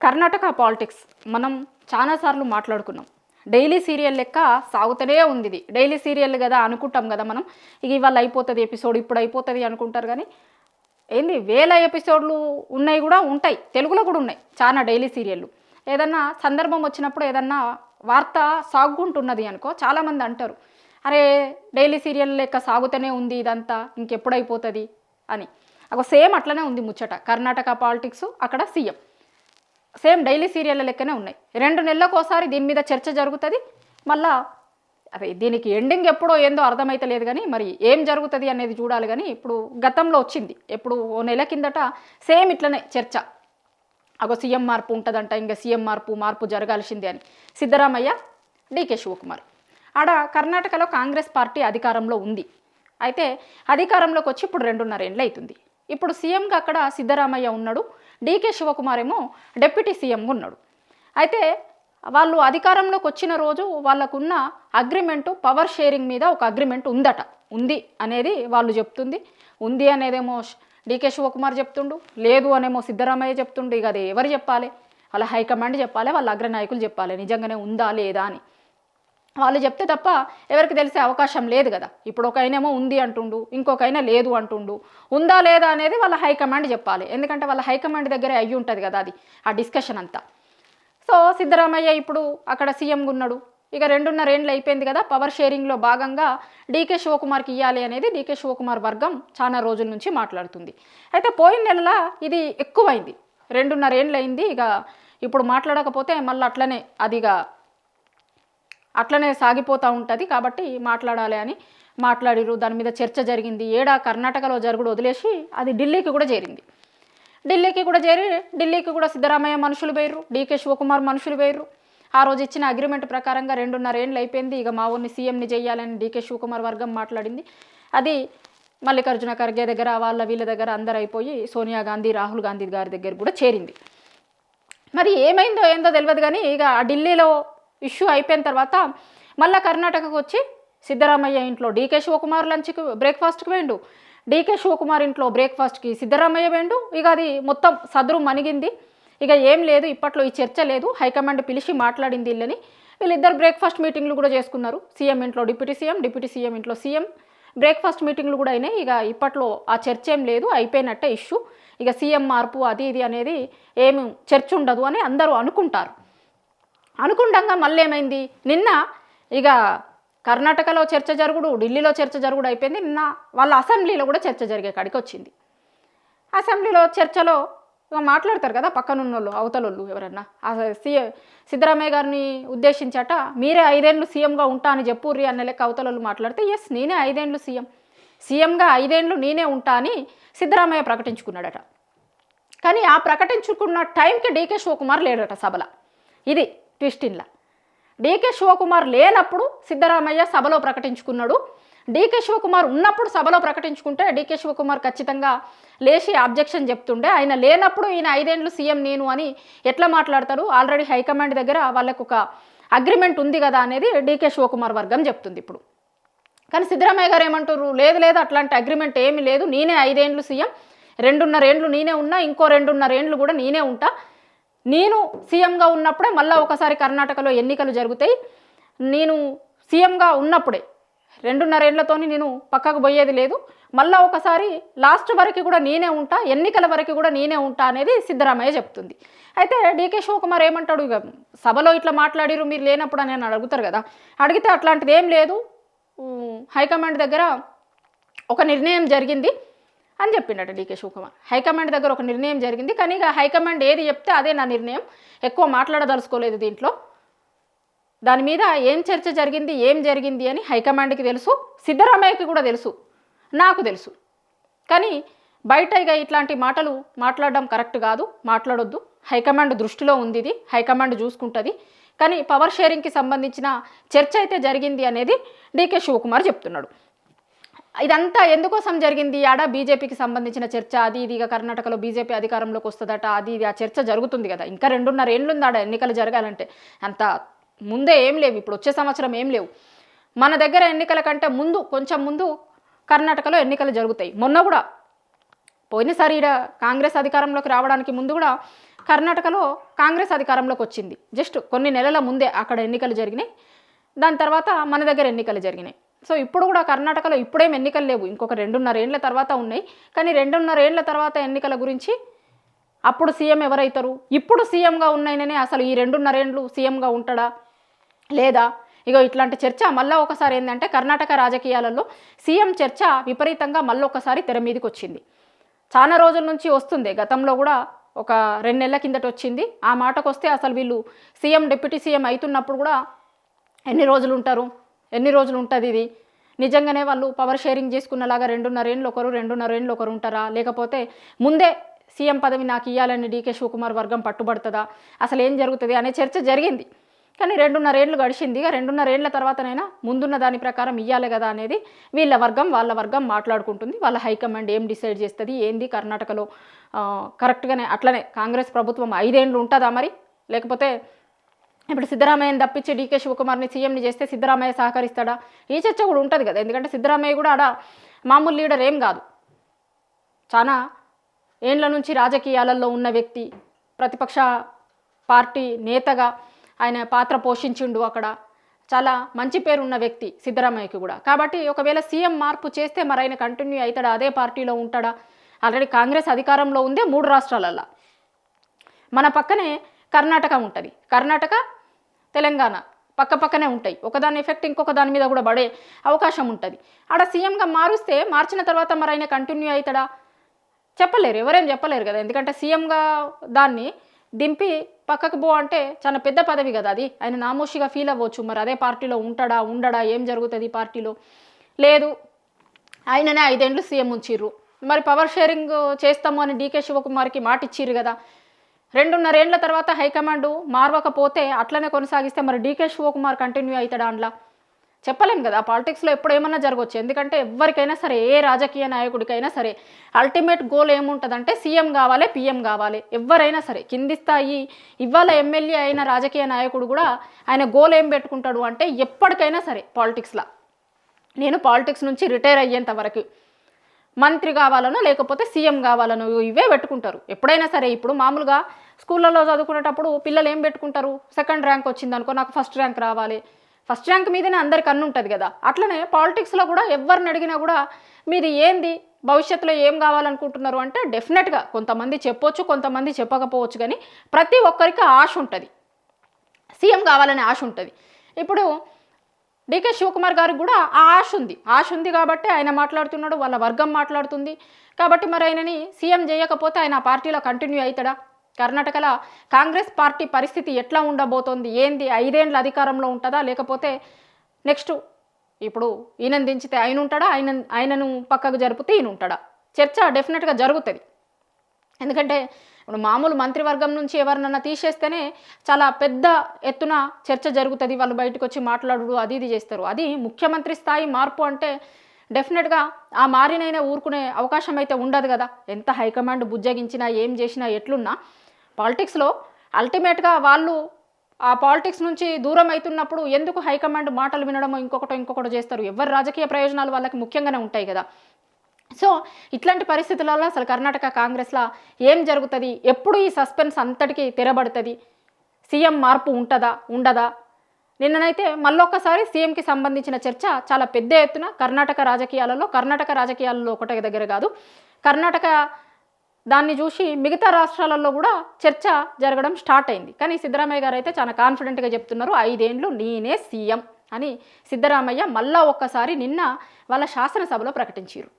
Karnataka politics మనం చాలాసార్లు మాట్లాడుకున్నాం. డైలీ సీరియల్ లెక్క సాగుతూనే ఉంది. ఇది డైలీ సీరియల్ కదా అనుకుంటాం కదా మనం. ఇవాళ అయిపోతుంది ఎపిసోడ్, ఇప్పుడు అయిపోతుంది అనుకుంటారు. కానీ ఏంది వేల ఎపిసోడ్లు ఉన్నాయి, కూడా ఉంటాయి, తెలుగులో కూడా ఉన్నాయి చాలా డైలీ సీరియళ్ళు. ఏదన్నా సందర్భం వచ్చినప్పుడు ఏదన్నా వార్త సాగుంటున్నది అనుకో, చాలామంది అంటారు అరే డైలీ సీరియల్ లెక్క సాగుతూనే ఉంది ఇదంతా, ఇంకెప్పుడైపోతుంది అని. ఒక సేమ్ అట్లనే ఉంది ముచ్చట. కర్ణాటక పాలిటిక్స్, అక్కడ సీఎం సేమ్ డైలీ సీరియల్ లెక్కనే ఉన్నాయి. 2 నెలలకోసారి దీని మీద చర్చ జరుగుతుంది. మళ్ళా అదే దీనికి ఎండింగ్ ఎప్పుడో ఏందో అర్థమైతలేదు. కానీ మరి ఏం జరుగుతుంది అనేది చూడాలి. కానీ ఇప్పుడు గతంలో వచ్చింది, ఎప్పుడు ఓ నెల కిందట సేమ్ ఇట్లనే చర్చ. అగో సీఎం మార్పు ఉంటుందంట, ఇంకా సీఎం మార్పు జరగాల్సిందే అని. సిద్ధరామయ్య, డీకే శివకుమార్. ఆడ కర్ణాటకలో కాంగ్రెస్ పార్టీ అధికారంలో ఉంది. అయితే అధికారంలోకి వచ్చి ఇప్పుడు 2.5 ఏళ్ళు అవుతుంది. ఇప్పుడు సీఎంగా అక్కడ సిద్ధరామయ్య ఉన్నాడు, డీకే శివకుమార్ ఏమో డిప్యూటీ సీఎంగా ఉన్నాడు. అయితే వాళ్ళు అధికారంలోకి వచ్చిన రోజు వాళ్ళకున్న అగ్రిమెంటు పవర్ షేరింగ్ మీద ఒక అగ్రిమెంట్ ఉంది అనేది వాళ్ళు చెప్తుంది. ఉంది అనేదేమో డీకే శివకుమార్ చెప్తుండు, లేదు అనేమో సిద్ధరామయ్య చెప్తుండు. ఇక అది ఎవరు చెప్పాలి? వాళ్ళ హైకమాండ్ చెప్పాలి, వాళ్ళ అగ్రనాయకులు చెప్పాలి నిజంగానే ఉందా లేదా అని. వాళ్ళు చెప్తే తప్ప ఎవరికి తెలిసే అవకాశం లేదు కదా. ఇప్పుడు ఒక ఆయనేమో ఉంది అంటుండు, ఇంకొక ఆయన లేదు అంటుండు. ఉందా లేదా అనేది వాళ్ళ హైకమాండ్ చెప్పాలి. ఎందుకంటే వాళ్ళ హైకమాండ్ దగ్గరే అయ్యి ఉంటుంది కదా అది, ఆ డిస్కషన్ అంతా. సో సిద్ధరామయ్య ఇప్పుడు అక్కడ సీఎంగా ఉన్నాడు. ఇక 2.5 ఏళ్ళు అయిపోయింది కదా. పవర్ షేరింగ్లో భాగంగా డీకే శివకుమార్కి ఇవ్వాలి అనేది డీకే శివకుమార్ వర్గం చాలా రోజుల నుంచి మాట్లాడుతుంది. అయితే పోయిన నెలల ఇది ఎక్కువైంది, 2.5 ఏళ్ళు అయింది. ఇక ఇప్పుడు మాట్లాడకపోతే మళ్ళీ అట్లనే సాగిపోతూ ఉంటుంది. కాబట్టి మాట్లాడాలి అని మాట్లాడిరు. దాని మీద చర్చ జరిగింది. కర్ణాటకలో జరుగుడు వదిలేసి అది ఢిల్లీకి కూడా చేరింది. ఢిల్లీకి కూడా సిద్ధరామయ్య మనుషులు పోయిర్రు, డీకే శివకుమార్ మనుషులు పోయిర్రు. ఆ రోజు ఇచ్చిన అగ్రిమెంట్ ప్రకారంగా 2.5 ఏళ్ళు అయిపోయింది. ఇక మా ఊరిని సీఎంని చేయాలని డీకే శివకుమార్ వర్గం మాట్లాడింది. అది మల్లికార్జున ఖర్గే దగ్గర, వీళ్ళ దగ్గర అందరు అయిపోయి సోనియా గాంధీ, రాహుల్ గాంధీ గారి దగ్గర కూడా చేరింది. మరి ఏమైందో ఏందో తెలియదు. కానీ ఇక ఆ ఢిల్లీలో ఇష్యూ అయిపోయిన తర్వాత మళ్ళీ కర్ణాటకకు వచ్చి సిద్ధరామయ్య ఇంట్లో డీకే శివకుమార్ లంచ్కి బ్రేక్ఫాస్ట్కి పోయిండు, డీకే శివకుమార్ ఇంట్లో బ్రేక్ఫాస్ట్కి సిద్ధరామయ్య పోయిండు. ఇక అది మొత్తం సదురు మణిగింది. ఇక ఏం లేదు, ఇప్పట్లో ఈ చర్చ లేదు, హైకమాండ్ పిలిచి మాట్లాడింది వీళ్ళని. వీళ్ళిద్దరు బ్రేక్ఫాస్ట్ మీటింగ్లు కూడా చేసుకున్నారు. సీఎం ఇంట్లో డిప్యూటీ సీఎం ఇంట్లో సీఎం బ్రేక్ఫాస్ట్ మీటింగ్లు కూడా అయినాయి. ఇక ఇప్పట్లో ఆ చర్చ ఏం లేదు, అయిపోయినట్టే ఇష్యూ. ఇక సీఎం మార్పు అది ఇది అనేది ఏమి చర్చ ఉండదు అని అందరూ అనుకుంటారు. అనుకుంటాగా మళ్ళీ ఏమైంది, నిన్న ఇక కర్ణాటకలో చర్చ జరుగుడు, ఢిల్లీలో చర్చ జరుగుడు అయిపోయింది. నిన్న వాళ్ళ అసెంబ్లీలో కూడా చర్చ జరిగే కాడికి వచ్చింది. అసెంబ్లీలో చర్చలో ఇక మాట్లాడతారు కదా పక్కనున్నోళ్ళు, అవతలోళ్ళు ఎవరన్నా. సిద్ధరామయ్య గారిని ఉద్దేశించట మీరే 5 ఏళ్ళు సీఎంగా ఉంటా అని చెప్పుర్రి అన్న లెక్క అవతలోళ్ళు మాట్లాడితే, ఎస్ నేనే 5 ఏళ్ళు సీఎంగా 5 ఏళ్ళు నేనే ఉంటా అని సిద్ధరామయ్య ప్రకటించుకున్నాడట. కానీ ఆ ప్రకటించుకున్న టైంకి డీకే శివకుమార్ లేడట సభలో. ఇది ట్విస్ట్ ఇన్లా. డీకే శివకుమార్ లేనప్పుడు సిద్ధరామయ్య సభలో ప్రకటించుకున్నాడు. డీకే శివకుమార్ ఉన్నప్పుడు సభలో ప్రకటించుకుంటే డీకే శివకుమార్ ఖచ్చితంగా లేచి అబ్జెక్షన్ చెప్తుండే. ఆయన లేనప్పుడు ఈయన 5 ఏళ్ళు సీఎం నేను అని ఎట్లా మాట్లాడతారు? ఆల్రెడీ హైకమాండ్ దగ్గర వాళ్ళకు ఒక అగ్రిమెంట్ ఉంది కదా అనేది డీకే శివకుమార్ వర్గం చెప్తుంది ఇప్పుడు. కానీ సిద్ధరామయ్య గారు ఏమంటారు, లేదు అట్లాంటి అగ్రిమెంట్ ఏమీ లేదు, నేనే 5 ఏళ్ళు సీఎం, 2.5 ఏళ్ళు నేనే ఉన్నా, ఇంకో 2.5 ఏళ్ళు కూడా నేనే ఉంటా. నేను సీఎంగా ఉన్నప్పుడే మళ్ళీ ఒకసారి కర్ణాటకలో ఎన్నికలు జరుగుతాయి. నేను సీఎంగా ఉన్నప్పుడే 2.5 ఏళ్లతో నేను పక్కకు పోయేది లేదు. మళ్ళీ ఒకసారి లాస్ట్ వరకు కూడా నేనే ఉంటా, ఎన్నికల వరకు కూడా నేనే ఉంటా అనేది సిద్ధరామయ్య చెప్తుంది. అయితే డీకే శివకుమార్ ఏమంటాడు, ఇక సభలో ఇట్లా మాట్లాడిరు మీరు లేనప్పుడు అని అడుగుతారు కదా. అడిగితే అట్లాంటిది ఏం లేదు, హైకమాండ్ దగ్గర ఒక నిర్ణయం జరిగింది అని చెప్పిండట డీకే శివకుమార్. హైకమాండ్ దగ్గర ఒక నిర్ణయం జరిగింది, కానీ ఇక హైకమాండ్ ఏది చెప్తే అదే నా నిర్ణయం, ఎక్కువ మాట్లాడదలుచుకోలేదు దీంట్లో. దాని మీద ఏం చర్చ జరిగింది, ఏం జరిగింది అని హైకమాండ్కి తెలుసు, సిద్ధరామయ్యకి కూడా తెలుసు, నాకు తెలుసు. కానీ బయట ఇక ఇట్లాంటి మాటలు మాట్లాడడం కరెక్ట్ కాదు, మాట్లాడొద్దు. హైకమాండ్ దృష్టిలో ఉంది, ఇది హైకమాండ్ చూసుకుంటుంది. కానీ పవర్ షేరింగ్కి సంబంధించిన చర్చ అయితే జరిగింది అనేది డీకే శివకుమార్ చెప్తున్నాడు. ఇదంతా ఎందుకోసం జరిగింది, ఆడ బీజేపీకి సంబంధించిన చర్చ, అది ఇది. ఇక కర్ణాటకలో బీజేపీ అధికారంలోకి వస్తుందట, అది ఇది ఆ చర్చ జరుగుతుంది కదా. ఇంకా 2.5 ఏళ్ళు ఉంది ఆడ ఎన్నికలు జరగాలంటే. అంత ముందే ఏం లేవు, ఇప్పుడు వచ్చే సంవత్సరం ఏం లేవు. మన దగ్గర ఎన్నికల కంటే కొంచెం ముందు కర్ణాటకలో ఎన్నికలు జరుగుతాయి. మొన్న కూడా పోయినసారి కాంగ్రెస్ అధికారంలోకి రావడానికి ముందు కూడా కర్ణాటకలో కాంగ్రెస్ అధికారంలోకి వచ్చింది. జస్ట్ కొన్ని నెలల ముందే అక్కడ ఎన్నికలు జరిగినాయి. దాని తర్వాత మన దగ్గర ఎన్నికలు జరిగినాయి. సో ఇప్పుడు కూడా కర్ణాటకలో ఇప్పుడేం ఎన్నికలు లేవు, ఇంకొక 2.5 ఏళ్ల తర్వాత ఉన్నాయి. కానీ 2.5 ఏళ్ల తర్వాత ఎన్నికల గురించి అప్పుడు సీఎం ఎవరైతారు, ఇప్పుడు సీఎంగా ఉన్నాయననే అసలు ఈ 2.5 ఏళ్ళు సీఎంగా ఉంటాడా లేదా, ఇగో ఇట్లాంటి చర్చ మళ్ళీ ఒకసారి ఏంటంటే కర్ణాటక రాజకీయాలలో సీఎం చర్చ విపరీతంగా మళ్ళీ ఒకసారి తెర మీదకి వచ్చింది. చాలా రోజుల నుంచి వస్తుంది, గతంలో కూడా ఒక 2 నెలల కిందట వచ్చింది. ఆ మాటకు వస్తే అసలు వీళ్ళు సీఎం డిప్యూటీ సీఎం అవుతున్నప్పుడు కూడా ఎన్ని రోజులు ఉంటారు, ఎన్ని రోజులు ఉంటుంది, ఇది నిజంగానే వాళ్ళు పవర్ షేరింగ్ చేసుకున్నలాగా 2.5 ఏళ్ళు ఒకరు 2.5 ఏళ్ళు ఒకరు ఉంటారా, లేకపోతే ముందే సీఎం పదవి నాకు ఇవ్వాలని డీకే శివకుమార్ వర్గం పట్టుబడుతుందా, అసలు ఏం జరుగుతుంది అనే చర్చ జరిగింది. కానీ 2.5 ఏళ్ళు గడిచింది. ఇక 2.5 ఏళ్ల తర్వాతనైనా ముందున్న దాని ప్రకారం ఇవ్వాలి కదా అనేది వీళ్ళ వర్గం వాళ్ళ వర్గం మాట్లాడుకుంటుంది. వాళ్ళ హైకమాండ్ ఏం డిసైడ్ చేస్తుంది ఏంది కర్ణాటకలో కరెక్ట్గానే అట్లనే కాంగ్రెస్ ప్రభుత్వం 5 ఏళ్ళు ఉంటుందా మరి, లేకపోతే ఇప్పుడు సిద్ధరామయ్యని తప్పించి డీకే శివకుమార్ని సీఎంని చేస్తే సిద్ధరామయ్య సహకరిస్తాడా, ఈ చర్చ కూడా ఉంటుంది కదా. ఎందుకంటే సిద్ధరామయ్య కూడా ఆడ మామూలు లీడర్ ఏం కాదు, చాలా ఏండ్ల నుంచి రాజకీయాలలో ఉన్న వ్యక్తి, ప్రతిపక్ష పార్టీ నేతగా ఆయన పాత్ర పోషించిండు, అక్కడ చాలా మంచి పేరు ఉన్న వ్యక్తి సిద్ధరామయ్యకి కూడా. కాబట్టి ఒకవేళ సీఎం మార్పు చేస్తే మరి ఆయన కంటిన్యూ అవుతాడా, అదే పార్టీలో ఉంటాడా. ఆల్రెడీ కాంగ్రెస్ అధికారంలో ఉందే 3 రాష్ట్రాలల్లో, మన పక్కనే కర్ణాటక ఉంటుంది, కర్ణాటక తెలంగాణ పక్కనే ఉంటాయి. ఒకదాని ఎఫెక్ట్ ఇంకొక దాని మీద కూడా పడే అవకాశం ఉంటుంది. ఆడ సీఎంగా మారుస్తే మార్చిన తర్వాత మరి ఆయన కంటిన్యూ అవుతాడా చెప్పలేరు, ఎవరేం చెప్పలేరు కదా. ఎందుకంటే సీఎంగా దాన్ని దింపి పక్కకు పో అంటే చాలా పెద్ద పదవి కదా అది, ఆయన నామోషిగా ఫీల్ అవ్వచ్చు. మరి అదే పార్టీలో ఉండడా ఏం జరుగుతుంది పార్టీలో, లేదు ఆయననే 5 ఏళ్ళు సీఎం ఉంచిర్రు, మరి పవర్ షేరింగ్ చేస్తాము అని డీకే శివకుమార్కి మాట ఇచ్చిర్రు కదా. 2.5 ఏళ్ల తర్వాత హైకమాండ్ మారవకపోతే అట్లనే కొనసాగిస్తే మరి డీకే శివకుమార్ కంటిన్యూ అవుతాడా అందులో చెప్పలేం కదా. పాలిటిక్స్లో ఎప్పుడు ఏమన్నా జరగవచ్చు. ఎందుకంటే ఎవరికైనా సరే, ఏ రాజకీయ నాయకుడికైనా సరే అల్టిమేట్ గోల్ ఏముంటుందంటే సీఎం కావాలి, పీఎం కావాలి. ఎవరైనా సరే కింది స్థాయి ఇవాళ ఎమ్మెల్యే అయిన రాజకీయ నాయకుడు కూడా ఆయన గోల్ ఏం పెట్టుకుంటాడు అంటే ఎప్పటికైనా సరే పాలిటిక్స్లో నేను పాలిటిక్స్ నుంచి రిటైర్ అయ్యేంత వరకు మంత్రి కావాలనో లేకపోతే సీఎం కావాలనో ఇవే పెట్టుకుంటారు ఎప్పుడైనా సరే. ఇప్పుడు మామూలుగా స్కూళ్ళలో చదువుకునేటప్పుడు పిల్లలు ఏం పెట్టుకుంటారు, సెకండ్ ర్యాంక్ వచ్చిందనుకో నాకు ఫస్ట్ ర్యాంక్ రావాలి, ఫస్ట్ ర్యాంక్ మీదనే అందరికి అన్ను ఉంటుంది కదా. అట్లనే పాలిటిక్స్లో కూడా ఎవరిని అడిగినా కూడా మీది ఏంది, భవిష్యత్తులో ఏం కావాలనుకుంటున్నారు అంటే డెఫినెట్గా కొంతమంది చెప్పొచ్చు, కొంతమంది చెప్పకపోవచ్చు. కానీ ప్రతి ఒక్కరికి ఆశ ఉంటుంది, సీఎం కావాలనే ఆశ ఉంటుంది. ఇప్పుడు డీకే శివకుమార్ గారికి కూడా ఆ ఆశ ఉంది కాబట్టి ఆయన మాట్లాడుతున్నాడు, వాళ్ళ వర్గం మాట్లాడుతుంది కాబట్టి మరి ఆయనని సీఎం చేయకపోతే ఆయన ఆ పార్టీలో కంటిన్యూ అవుతాడా. కర్ణాటకలో కాంగ్రెస్ పార్టీ పరిస్థితి ఎట్లా ఉండబోతోంది ఏంది, 5 ఏళ్ళ అధికారంలో ఉంటుందా లేకపోతే నెక్స్ట్ ఇప్పుడు ఈయనను దించితే ఆయన ఉంటాడా, ఆయనను పక్కకు జరిపితే ఈయన ఉంటాడా, చర్చ డెఫినెట్గా జరుగుతుంది. ఎందుకంటే ఇప్పుడు మామూలు మంత్రివర్గం నుంచి ఎవరినన్నా తీసేస్తేనే చాలా పెద్ద ఎత్తున చర్చ జరుగుతుంది, వాళ్ళు బయటకు వచ్చి మాట్లాడు అది ఇది చేస్తారు. అది ముఖ్యమంత్రి స్థాయి మార్పు అంటే డెఫినెట్గా ఆ మారినైనా ఊరుకునే అవకాశం అయితే ఉండదు కదా. ఎంత హైకమాండ్ బుజ్జగించినా ఏం చేసినా ఎట్లున్నా పాలిటిక్స్లో అల్టిమేట్గా వాళ్ళు ఆ పాలిటిక్స్ నుంచి దూరం అవుతున్నప్పుడు ఎందుకు హైకమాండ్ మాటలు వినడమో ఇంకొకటి చేస్తారు. ఎవరి రాజకీయ ప్రయోజనాలు వాళ్ళకి ముఖ్యంగానే ఉంటాయి కదా. సో ఇట్లాంటి పరిస్థితులలో అసలు కర్ణాటక కాంగ్రెస్లో ఏం జరుగుతుంది, ఎప్పుడు ఈ సస్పెన్స్ అంతటికి తెరబడుతుంది, సీఎం మార్పు ఉంటుందా ఉండదా. నిన్ననైతే మళ్ళొక్కసారి సీఎంకి సంబంధించిన చర్చ చాలా పెద్ద ఎత్తున కర్ణాటక రాజకీయాలలో ఒకటి దగ్గర కాదు, కర్ణాటక దాన్ని చూసి మిగతా రాష్ట్రాలలో కూడా చర్చ జరగడం స్టార్ట్ అయింది. కానీ సిద్ధరామయ్య గారు అయితే చాలా కాన్ఫిడెంట్గా చెప్తున్నారు 5 ఏళ్ళు నేనే సీఎం అని. సిద్ధరామయ్య మళ్ళా ఒక్కసారి నిన్న వాళ్ళ శాసనసభలో ప్రకటించారు.